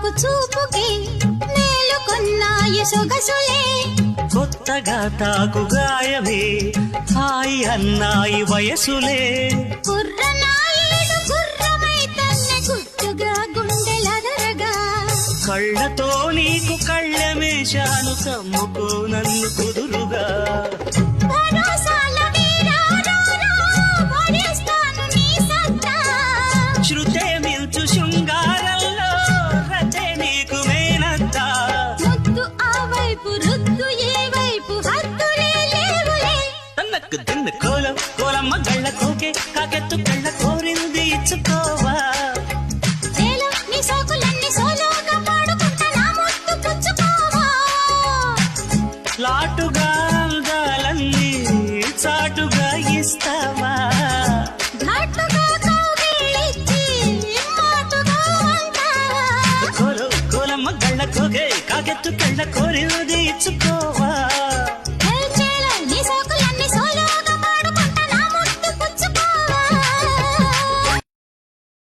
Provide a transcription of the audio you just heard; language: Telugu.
తాకు చూపుకి మేలుకొన్నాయి సొగసులే కొత్తగా తాకు గాయమే హాయి అన్నాయి వయసులే కుర్రనాయుడు గుర్రమై తన్నే గుట్టుగా గుండెలదరగా కళ్ళతో నీకు కళ్ళమేశాను కమ్ముకో నన్ను కుదురుగా భరోసాల వీరా రారా, భరిస్తాను నీ సత్తా. శృతే మిల్చు శృంగారంలో రతే నీకు మేనత్త ముద్దు ఆ వైపు రుద్దు ఏ వైపు హద్దులే లేవులే తన్నకు తిన్ను కోలం కోలమ్మ గళ్ళ కోకే కాకెత్తు కళ్ళ కోరింది ఇచ్చుకోవా నేలో నీ సోకులన్నీ సోలోగా పాడుకుంటా నా ముద్దు పుచ్చుకోవా లాటుగా అందాలన్నీ చాటుగా ఇస్తావా ఘాటుగా కౌగిలించి మాటుగా అంటావా కోలమ్మ గళ్ళ కోకే కాకెత్తు కళ్ళ కోరింది ఇచ్చుకోవా